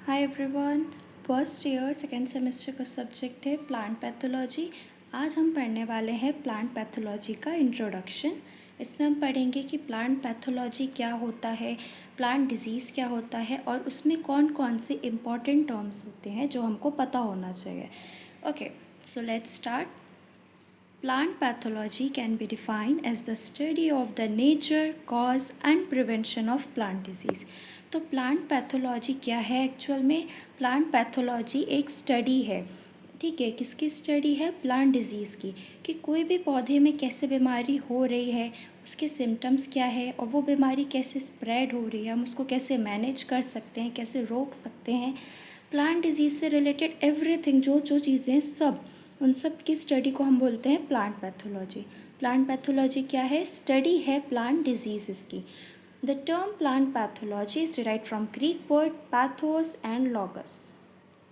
Hi everyone. First year second semester का subject है plant pathology. आज हम पढ़ने वाले हैं प्लांट पैथोलॉजी का इंट्रोडक्शन। इसमें हम पढ़ेंगे कि प्लांट पैथोलॉजी क्या होता है, प्लांट डिजीज़ क्या होता है और उसमें कौन कौन से इम्पॉर्टेंट टर्म्स होते हैं जो हमको पता होना चाहिए। Okay, so let's start. Plant pathology can be defined as the study of the nature, cause and prevention of plant disease. तो प्लांट पैथोलॉजी क्या है? एक्चुअल में प्लांट पैथोलॉजी एक स्टडी है, ठीक है। किसकी स्टडी है? प्लांट डिजीज़ की, कि कोई भी पौधे में कैसे बीमारी हो रही है, उसके सिम्टम्स क्या है और वो बीमारी कैसे स्प्रेड हो रही है, हम उसको कैसे मैनेज कर सकते हैं, कैसे रोक सकते हैं। प्लांट डिजीज़ से रिलेटेड एवरीथिंग, जो चीज़ें सब, उन सब की स्टडी को हम बोलते हैं प्लांट पैथोलॉजी। प्लांट पैथोलॉजी क्या है? स्टडी है प्लांट डिजीज़ की। The term plant pathology is derived from Greek word pathos and logos.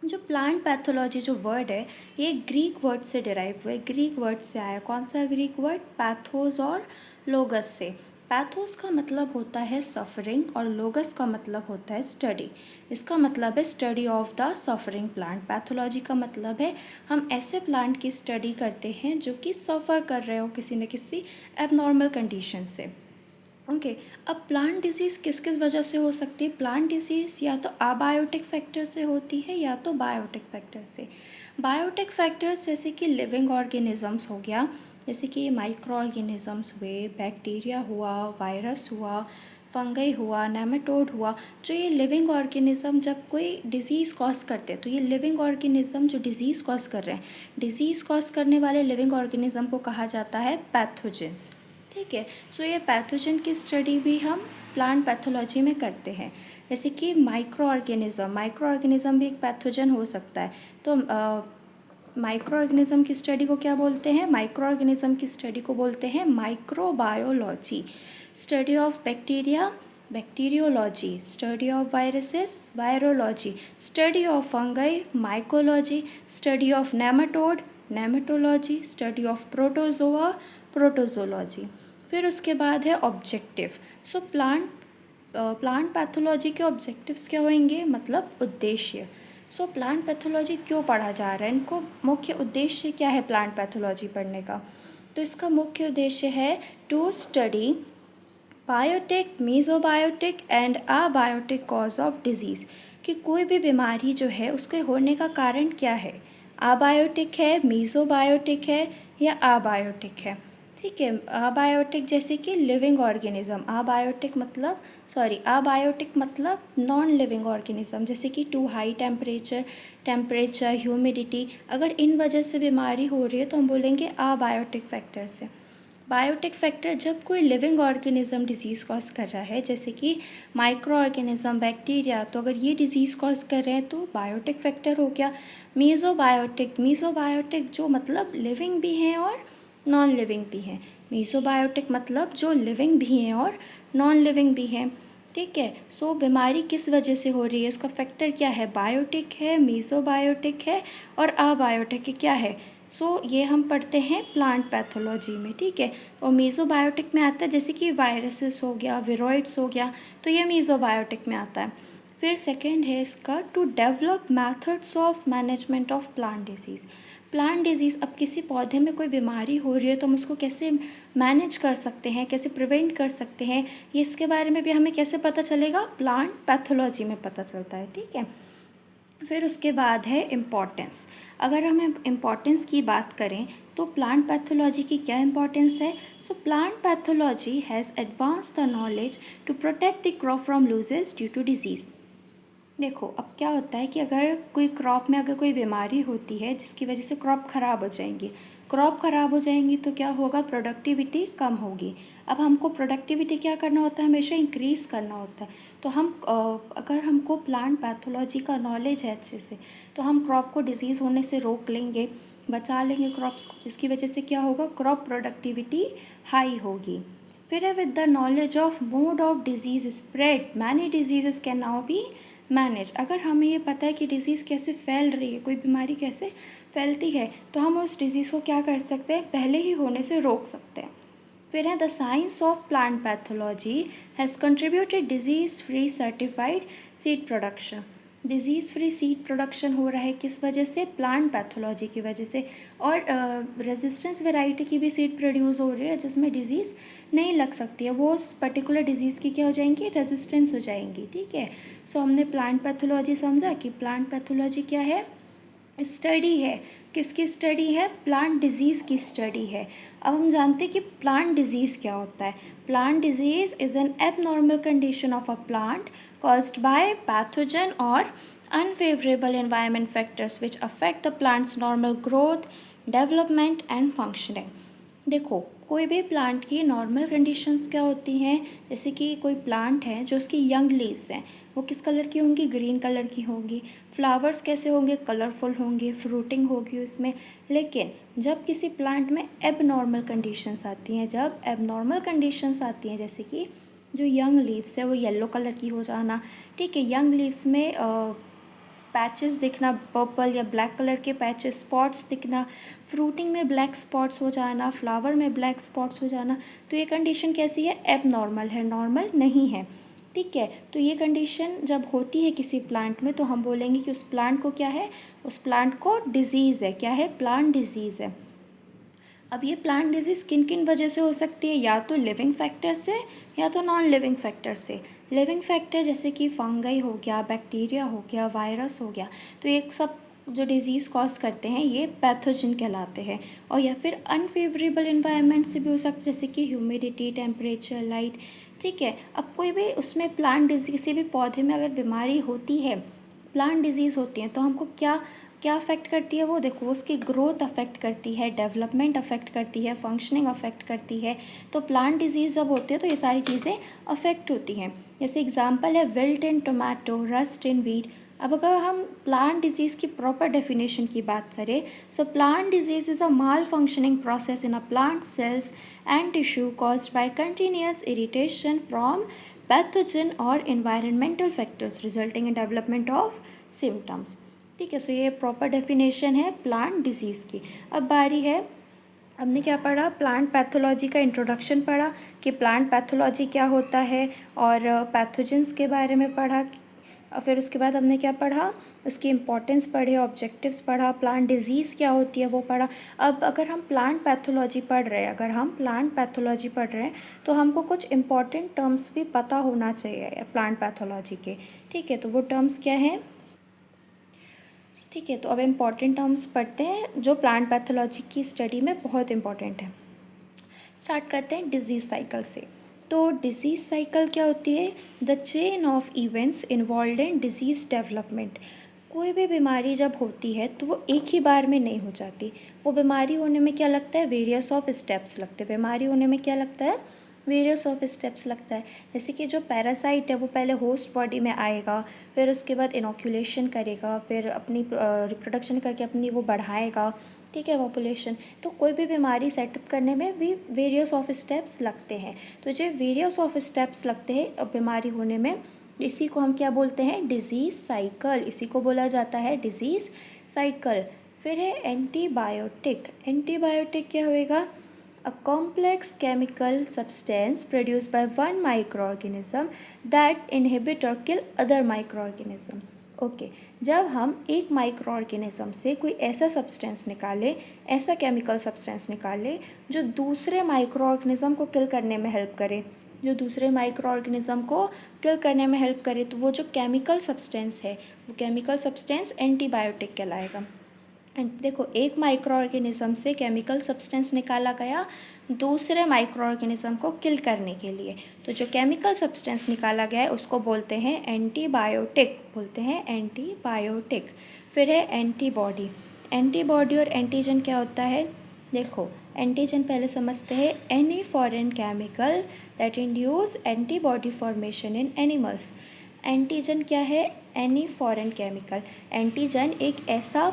जो प्लांट पैथोलॉजी जो वर्ड है ये ग्रीक वर्ड से डिराइव हुआ है, ग्रीक वर्ड से आया। कौन सा ग्रीक वर्ड? पैथोस और लोगस से। पैथोस का मतलब होता है सफरिंग और लोगस का मतलब होता है स्टडी। इसका मतलब है study of the suffering plant. Pathology का मतलब है हम ऐसे प्लांट की स्टडी करते हैं जो कि सफ़र कर रहे हो किसी न किसी एबनॉर्मल कंडीशन से। ओके, अब प्लांट डिजीज़ किस किस वजह से हो सकती है? प्लांट डिजीज़ या तो अबायोटिक फैक्टर से होती है या तो बायोटिक फैक्टर से। बायोटिक फैक्टर्स जैसे कि लिविंग ऑर्गेनिजम्स हो गया, जैसे कि माइक्रो ऑर्गेनिजम्स हुए, बैक्टीरिया हुआ, वायरस हुआ, फंगई हुआ, नेमेटोड हुआ। जो ये लिविंग ऑर्गेनिज़म जब कोई डिज़ीज़ कॉज करते हैं तो ये लिविंग ऑर्गेनिज़म जो डिज़ीज़ कॉज कर रहे हैं, डिज़ीज़ कॉज करने वाले लिविंग ऑर्गेनिज़म को कहा जाता है पैथोजेंस, ठीक है। सो ये पैथोजन की स्टडी भी हम प्लांट पैथोलॉजी में करते हैं। जैसे कि माइक्रो ऑर्गेनिज़म भी एक पैथोजन हो सकता है। तो माइक्रो ऑर्गेनिज़म की स्टडी को क्या बोलते हैं? माइक्रो ऑर्गेनिज़म की स्टडी को बोलते हैं microbiology. Study of bacteria, bacteriology. Study of viruses, virology. Study of fungi, mycology. Study of nematode, nematology. Study of protozoa, protozoology. फिर उसके बाद है ऑब्जेक्टिव। सो प्लांट पैथोलॉजी के ऑब्जेक्टिव्स क्या होंगे? मतलब उद्देश्य। सो प्लांट पैथोलॉजी क्यों पढ़ा जा रहा है, इनको मुख्य उद्देश्य क्या है प्लांट पैथोलॉजी पढ़ने का? तो इसका मुख्य उद्देश्य है to study biotic, mesobiotic and abiotic cause of disease, कि कोई भी बीमारी जो है उसके होने का कारण क्या है, अबायोटिक है, मीज़ोबायोटिक है या अबायोटिक है, ठीक है। अबायोटिक जैसे कि लिविंग ऑर्गेनिज्म, अबायोटिक मतलब नॉन लिविंग ऑर्गेनिज्म, जैसे कि टू हाई टेम्परेचर, ह्यूमिडिटी, अगर इन वजह से बीमारी हो रही है तो हम बोलेंगे अबायोटिक फैक्टर से। बायोटिक फैक्टर जब कोई लिविंग ऑर्गेनिज्म डिजीज़ कॉज कर रहा है, जैसे कि माइक्रो ऑर्गेनिज्म, बैक्टीरिया, तो अगर ये डिजीज़ कॉज कर रहे हैं तो बायोटिक फैक्टर हो गया। मीज़ोबायोटिक जो मतलब लिविंग भी हैं और नॉन लिविंग भी हैं। मीज़ोबायोटिक मतलब जो लिविंग भी हैं और नॉन लिविंग भी हैं, ठीक है। सो बीमारी किस वजह से हो रही है, उसका फैक्टर क्या है? बायोटिक है, मीज़ोबायोटिक है और अबायोटिक क्या है? सो ये हम पढ़ते हैं प्लांट पैथोलॉजी में, ठीक है। और मीज़ोबायोटिक में आता है जैसे कि वायरसेस हो गया, विरोइड्स हो गया, तो ये मीज़ोबायोटिक में आता है। फिर सेकेंड है इसका to develop methods of management of plant disease. Plant disease, अब किसी पौधे में कोई बीमारी हो रही है तो हम उसको कैसे मैनेज कर सकते हैं, कैसे प्रिवेंट कर सकते हैं, ये इसके बारे में भी हमें कैसे पता चलेगा? प्लांट पैथोलॉजी में पता चलता है, ठीक है। फिर उसके बाद है इम्पॉर्टेंस। अगर हम इम्पॉर्टेंस की बात करें तो प्लांट पैथोलॉजी की क्या इम्पॉर्टेंस है? So plant pathology has advance the knowledge to protect the crop from losses due to disease. देखो, अब क्या होता है कि अगर कोई क्रॉप में अगर कोई बीमारी होती है जिसकी वजह से क्रॉप ख़राब हो जाएंगी तो क्या होगा? प्रोडक्टिविटी कम होगी। अब हमको प्रोडक्टिविटी क्या करना होता है? हमेशा इंक्रीज़ करना होता है। तो हम अगर हमको प्लांट पैथोलॉजी का नॉलेज है अच्छे से तो हम क्रॉप को डिजीज़ होने से रोक लेंगे, बचा लेंगे क्रॉप्स को, जिसकी वजह से क्या होगा? क्रॉप प्रोडक्टिविटी हाई होगी। फिर है with the knowledge of mode of disease spread many disease can now be manage. अगर हमें ये पता है कि डिज़ीज़ कैसे फैल रही है, कोई बीमारी कैसे फैलती है, तो हम उस डिज़ीज़ को क्या कर सकते हैं? पहले ही होने से रोक सकते हैं। फिर है the science of plant pathology has contributed disease free certified seed production. Disease free seed production हो रहा है किस वजह से, प्लांट पैथोलॉजी की वजह से। और रेजिस्टेंस वैरायटी की भी सीड प्रोड्यूस हो रही है जिसमें डिजीज़ नहीं लग सकती है, वो उस पर्टिकुलर डिजीज़ की क्या हो जाएंगी, रेजिस्टेंस हो जाएंगी। ठीक है, सो हमने प्लांट पैथोलॉजी समझा कि प्लांट पैथोलॉजी क्या है, स्टडी है। किसकी स्टडी है, प्लांट डिजीज़ की स्टडी है। अब हम जानते हैं कि प्लांट डिजीज़ क्या होता है। Plant disease is an abnormal condition of a plant caused by pathogen or unfavorable environment factors which affect the plant's normal growth, development and functioning। देखो, कोई भी प्लांट की नॉर्मल कंडीशंस क्या होती हैं, जैसे कि कोई प्लांट है जो उसकी यंग लीव्स हैं, वो किस कलर की होंगी, ग्रीन कलर की होंगी। फ्लावर्स कैसे होंगे, कलरफुल होंगे, फ्रूटिंग होगी उसमें। लेकिन जब किसी प्लांट में एबनॉर्मल कंडीशंस आती हैं, जब एबनॉर्मल कंडीशंस आती हैं, जैसे कि जो यंग लीव्स है वो येलो कलर की हो जाना, ठीक है, यंग लीव्स में पैचेस दिखना, पर्पल या ब्लैक कलर के पैचेस, स्पॉट्स दिखना, फ्रूटिंग में ब्लैक स्पॉट्स हो जाना, फ्लावर में ब्लैक स्पॉट्स हो जाना, तो ये कंडीशन कैसी है, एबनॉर्मल है, नॉर्मल नहीं है। ठीक है, तो ये कंडीशन जब होती है किसी प्लांट में तो हम बोलेंगे कि उस प्लांट को क्या है, उस प्लांट को डिजीज़ है। क्या है, प्लांट डिजीज़ है। अब ये प्लांट डिजीज़ किन किन वजह से हो सकती है, या तो लिविंग फैक्टर से या तो नॉन लिविंग फैक्टर से। लिविंग फैक्टर जैसे कि फंगई हो गया, बैक्टीरिया हो गया, वायरस हो गया, तो ये सब जो डिज़ीज़ कॉज करते हैं ये पैथोजन कहलाते हैं। और या फिर अनफेवरेबल इन्वायरमेंट से भी हो सकता है, जैसे कि ह्यूमिडिटी, टेम्परेचर, लाइट। ठीक है, अब कोई भी उसमें प्लांट डिजीज, किसी भी पौधे में अगर बीमारी होती है, प्लांट डिजीज़ होती हैं, तो हमको क्या क्या अफेक्ट करती है, वो देखो, उसकी ग्रोथ अफेक्ट करती है, डेवलपमेंट अफेक्ट करती है, फंक्शनिंग अफेक्ट करती है। तो प्लांट डिजीज़ जब होती है तो ये सारी चीज़ें अफेक्ट होती हैं। जैसे एग्जांपल है wilt in tomato, rust in wheat. अब अगर हम प्लांट डिजीज़ की प्रॉपर डेफिनेशन की बात करें, so plant disease is a malfunctioning process in a plant cells and tissue caused by continuous irritation from pathogen or environmental factors resulting in development of symptoms। ठीक है, सो ये proper definition है plant disease की। अब बारी है, हमने क्या पढ़ा, प्लांट पैथोलॉजी का इंट्रोडक्शन पढ़ा कि प्लांट पैथोलॉजी क्या होता है, और पैथोजेंस के बारे में पढ़ा। और फिर उसके बाद हमने क्या पढ़ा, उसकी इम्पोर्टेंस पढ़े, ऑब्जेक्टिव्स पढ़ा, प्लांट डिजीज़ क्या होती है वो पढ़ा। अब अगर हम प्लांट पैथोलॉजी पढ़ रहे हैं, अगर हम प्लांट पैथोलॉजी पढ़ रहे हैं तो हमको कुछ इम्पॉर्टेंट टर्म्स भी पता होना चाहिए प्लांट पैथोलॉजी के। ठीक है, तो वो टर्म्स क्या हैं, ठीक है, तो अब इम्पॉर्टेंट टर्म्स पढ़ते हैं जो प्लांट पैथोलॉजी की स्टडी में बहुत इंपॉर्टेंट है। स्टार्ट करते हैं डिजीज़ साइकिल से। तो डिजीज़ साइकिल क्या होती है, the chain of events involve in disease development. कोई भी बीमारी जब होती है तो वो एक ही बार में नहीं हो जाती, वो बीमारी होने में क्या लगता है, वेरियस ऑफ स्टेप्स लगते हैं। बीमारी होने में क्या लगता है, वेरियस ऑफ स्टेप्स लगता है। जैसे कि जो पैरासाइट है वो पहले होस्ट बॉडी में आएगा, फिर उसके बाद इनोक्यूलेशन करेगा, फिर अपनी रिप्रोडक्शन करके अपनी वो बढ़ाएगा, ठीक है, पॉपुलेशन। तो कोई भी बीमारी सेटअप करने में भी वेरियस ऑफ स्टेप्स लगते हैं। तो जो वेरियस ऑफ स्टेप्स लगते हैं बीमारी होने में, इसी को हम क्या बोलते हैं, डिजीज़ साइकिल। इसी को बोला जाता है डिजीज़ साइकिल। फिर है एंटीबायोटिक। एंटीबायोटिक क्या होएगा, a complex chemical substance produced by one microorganism that inhibit or kill other microorganism। Okay, जब हम एक माइक्रो ऑर्गेनिज्म से कोई ऐसा सब्सटेंस निकाले, ऐसा केमिकल सब्सटेंस निकाले जो दूसरे माइक्रो ऑर्गेनिज्म को किल करने में हेल्प करे, जो दूसरे माइक्रो ऑर्गेनिज्म को किल करने में हेल्प करे, तो वो जो केमिकल सब्सटेंस है वो केमिकल सब्सटेंस एंटीबायोटिक कहलाएगा। एंड देखो, एक माइक्रो ऑर्गेनिज्म से केमिकल सब्सटेंस निकाला गया दूसरे माइक्रो ऑर्गेनिज्म को किल करने के लिए, तो जो केमिकल सब्सटेंस निकाला गया है उसको बोलते हैं एंटीबायोटिक, बोलते हैं एंटीबायोटिक। फिर है एंटीबॉडी। एंटीबॉडी और एंटीजन क्या होता है, देखो, एंटीजन पहले समझते हैं, any foreign chemical that induce antibody formation in animals. Antigen क्या है, एनी फॉरेन केमिकल। एंटीजन एक ऐसा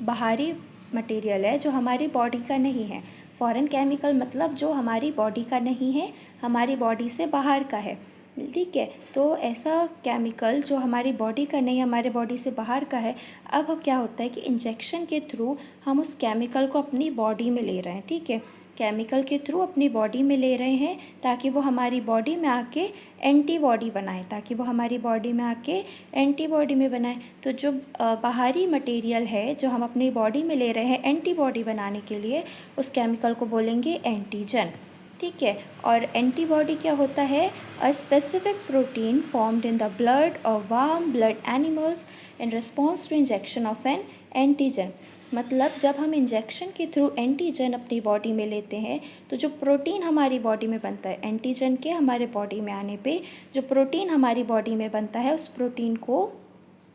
बाहरी मटेरियल है जो हमारी बॉडी का नहीं है। फॉरेन केमिकल मतलब जो हमारी बॉडी का नहीं है, हमारी बॉडी से बाहर का है। ठीक है, तो ऐसा केमिकल जो हमारी बॉडी का नहीं, हमारे बॉडी से बाहर का है। अब क्या होता है कि इंजेक्शन के थ्रू हम उस केमिकल को अपनी बॉडी में ले रहे हैं। ठीक है, केमिकल के थ्रू अपनी बॉडी में ले रहे हैं ताकि वो हमारी बॉडी में आके एंटीबॉडी बनाए, तो जो बाहरी मटेरियल है जो हम अपनी बॉडी में ले रहे हैं एंटीबॉडी बनाने के लिए, उस केमिकल को बोलेंगे एंटीजन। ठीक है, और एंटीबॉडी क्या होता है? A specific protein formed in the blood of warm blood animals in response to injection of an antigen. मतलब जब हम इंजेक्शन के थ्रू एंटीजन अपनी बॉडी में लेते हैं तो जो प्रोटीन हमारी बॉडी में बनता है, एंटीजन के हमारे बॉडी में आने पे जो प्रोटीन हमारी बॉडी में बनता है, उस प्रोटीन को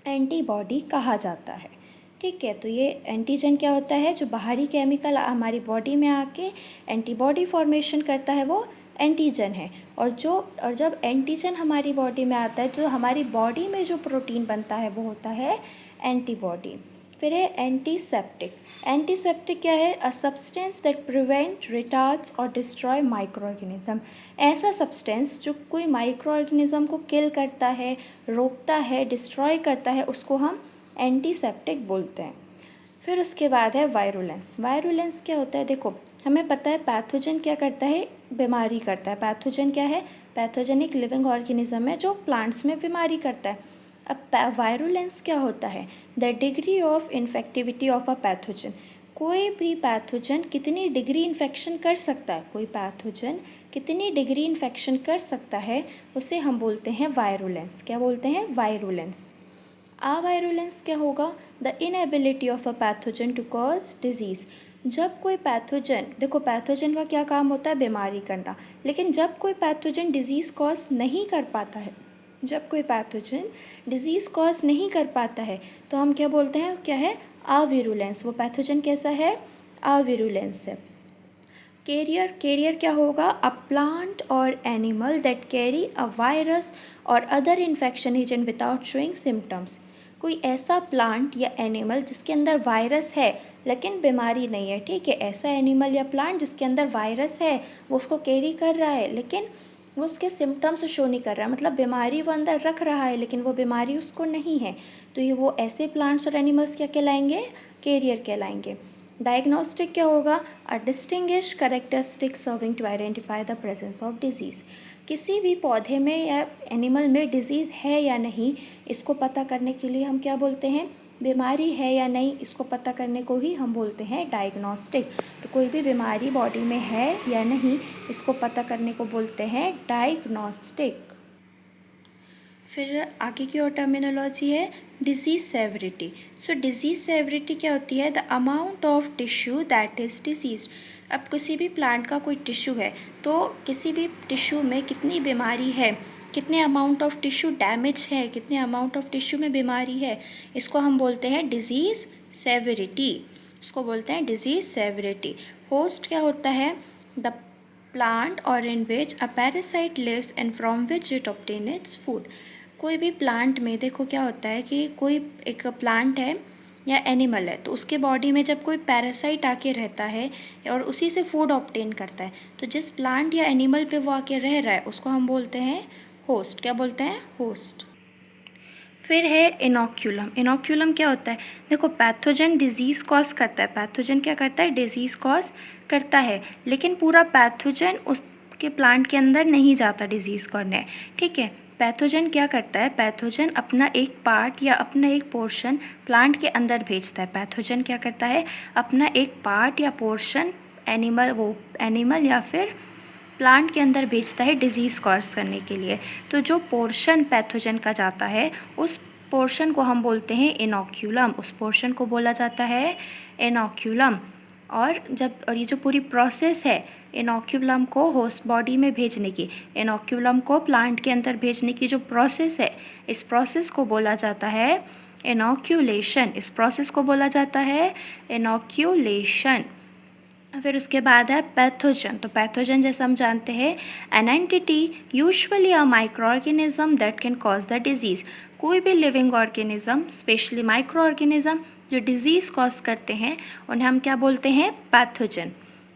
एंटीबॉडी कहा जाता है। ठीक है, तो ये एंटीजन क्या होता है? जो बाहरी केमिकल हमारी बॉडी में आके एंटीबॉडी फॉर्मेशन करता है वो एंटीजन है। और जब एंटीजन हमारी बॉडी में आता है तो हमारी बॉडी में जो प्रोटीन बनता है वो होता है एंटीबॉडी। फिर है एंटीसेप्टिक। एंटीसेप्टिक क्या है? A substance that prevent, retards और डिस्ट्रॉय माइक्रो ऑर्गेनिज्म। ऐसा सब्सटेंस जो कोई माइक्रो ऑर्गेनिज्म को किल करता है, रोकता है, डिस्ट्रॉय करता है, उसको हम एंटीसेप्टिक बोलते हैं। फिर उसके बाद है वायरुलेंस। वायरुलेंस क्या होता है? देखो, हमें पता है पैथोजन क्या करता है? बीमारी करता है। पैथोजन क्या है? पैथोजन एक लिविंग ऑर्गेनिज्म है जो प्लांट्स में बीमारी करता है। अब वायरुलेंस क्या होता है? The degree of infectivity of a pathogen. कोई भी पैथोजन कितनी डिग्री इन्फेक्शन कर सकता है, उसे हम बोलते हैं वायरुलेंस। क्या बोलते हैं? वायरुलेंस। अवायरुलेंस क्या होगा? The inability of a pathogen to cause disease. जब कोई पैथोजन, देखो पैथोजन का क्या काम होता है? बीमारी करना। लेकिन जब कोई पैथोजन डिजीज़ कॉज नहीं कर पाता है, तो हम क्या बोलते हैं? क्या है? अविरुलेंस। वो पैथोजन कैसा है? अविरुलेंस है। कैरियर क्या होगा? A plant or animal that carry a virus or other infection agent without showing symptoms. कोई ऐसा प्लांट या एनिमल जिसके अंदर वायरस है लेकिन बीमारी नहीं है। ठीक है, ऐसा एनिमल या प्लांट जिसके अंदर वायरस है, वो उसको कैरी कर रहा है लेकिन वो उसके सिम्टम्स शो नहीं कर रहा, मतलब बीमारी वो अंदर रख रहा है लेकिन वो बीमारी उसको नहीं है, तो ये वो ऐसे प्लांट्स और एनिमल्स क्या कहलाएंगे? कैरियर कहलाएंगे। डायग्नोस्टिक क्या होगा? A distinguish characteristic serving to identify the presence of disease. किसी भी पौधे में या एनिमल में डिजीज़ है या नहीं, इसको पता करने के लिए हम क्या बोलते हैं? बीमारी है या नहीं, इसको पता करने को ही हम बोलते हैं डायग्नोस्टिक। तो कोई भी बीमारी बॉडी में है या नहीं, इसको पता करने को बोलते हैं डायग्नोस्टिक। फिर आगे की और टर्मिनोलॉजी है डिजीज़ सेवरिटी। सो डिजीज़ सेवरिटी क्या होती है? The amount of tissue that is disease. अब किसी भी प्लांट का कोई टिश्यू है तो किसी भी टिश्यू में कितनी बीमारी है, कितने अमाउंट ऑफ टिश्यू डैमेज है, कितने अमाउंट ऑफ टिश्यू में बीमारी है, इसको हम बोलते हैं डिजीज़ सेवरिटी। होस्ट क्या होता है? The plant or in which a parasite lives and from which it obtain its food. कोई भी प्लांट में देखो क्या होता है कि कोई एक प्लांट है या एनिमल है तो उसके बॉडी में जब कोई पैरासाइट आके रहता है और उसी से फूड ऑब्टेन करता है, तो जिस प्लांट या एनिमल पे वो आके रह रहा है उसको हम बोलते हैं होस्ट। क्या बोलते हैं? होस्ट। फिर है इनोक्यूलम क्या होता है? देखो पैथोजन डिजीज़ कॉज करता है, पैथोजन क्या करता है? डिजीज़ कॉज करता है, लेकिन पूरा पैथोजन उसके प्लांट के अंदर नहीं जाता डिजीज़ करने। ठीक है, पैथोजन क्या करता है? पैथोजन अपना एक पार्ट या अपना एक पोर्शन प्लांट के अंदर भेजता है। पैथोजन क्या करता है? अपना एक पार्ट या पोर्शन एनिमल या फिर प्लांट के अंदर भेजता है डिजीज़ कॉज करने के लिए। तो जो पोर्शन पैथोजन का जाता है उस पोर्शन को हम बोलते हैं इनोक्यूलम, उस पोर्शन को बोला जाता है इनोक्यूलम। और ये जो पूरी प्रोसेस है इनोक्यूलम को होस्ट बॉडी में भेजने की, इनोक्यूलम को प्लांट के अंदर भेजने की जो प्रोसेस है, इस प्रोसेस को बोला जाता है इनोक्यूलेशन। फिर उसके बाद है पैथोजन। तो पैथोजन जैसे हम जानते हैं an entity usually a micro organism that can cause the disease. कोई भी living organism, specially micro organism जो डिजीज़ कॉज करते हैं, उन्हें हम क्या बोलते हैं? Pathogen.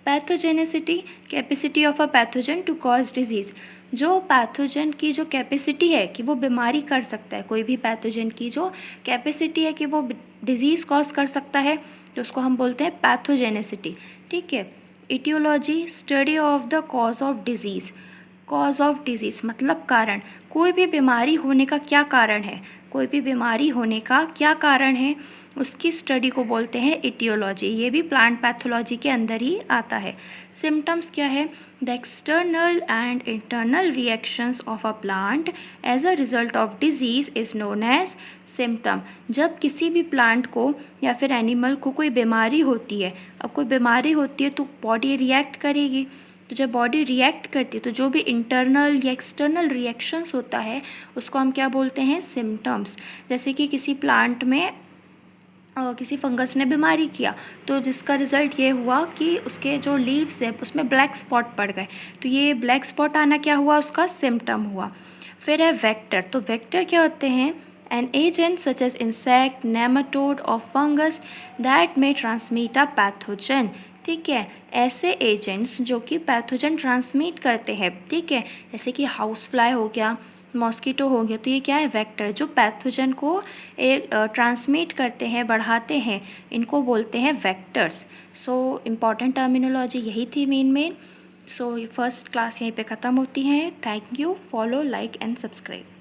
Pathogenicity, capacity of a pathogen to cause disease. जो पैथोजन की जो कैपेसिटी है कि वो बीमारी कर सकता है, कोई भी पैथोजन की जो कैपेसिटी है कि वो डिजीज़ कॉज कर सकता है, तो उसको हम बोलते हैं पैथोजेनिसिटी। ठीक है, etiology study of the cause of disease. Cause of disease मतलब कारण, कोई भी बीमारी होने का क्या कारण है, कोई भी बीमारी होने का क्या कारण है, उसकी स्टडी को बोलते हैं इटियोलॉजी। ये भी प्लांट पैथोलॉजी के अंदर ही आता है। सिम्टम्स क्या है? The external and internal reactions of a plant as a result of disease is known as symptom. जब किसी भी प्लांट को या फिर एनिमल को कोई बीमारी होती है, अब कोई बीमारी होती है तो बॉडी रिएक्ट करेगी, तो जब बॉडी रिएक्ट करती है तो जो भी इंटरनल या एक्सटर्नल रिएक्शंस होता है उसको हम क्या बोलते हैं? सिम्टम्स। जैसे कि किसी प्लांट में किसी फंगस ने बीमारी किया तो जिसका रिज़ल्ट ये हुआ कि उसके जो लीव्स है उसमें ब्लैक स्पॉट पड़ गए, तो ये ब्लैक स्पॉट आना क्या हुआ? उसका सिम्टम हुआ। फिर है वेक्टर। तो वेक्टर क्या होते हैं? An agent such as insect, nematode और fungus that may transmit a pathogen. ठीक है, ऐसे एजेंट्स जो कि पैथोजन ट्रांसमिट करते हैं, ठीक है, जैसे कि हाउस फ्लाई हो गया, मॉस्किटो हो गया, तो ये क्या है? वेक्टर, जो पैथोजन को एक ट्रांसमिट करते हैं, बढ़ाते हैं, इनको बोलते हैं वेक्टर्स। सो इम्पॉर्टेंट टर्मिनोलॉजी यही थी मेन। सो फर्स्ट क्लास यहीं पे ख़त्म होती है। Thank you. Follow, like and subscribe.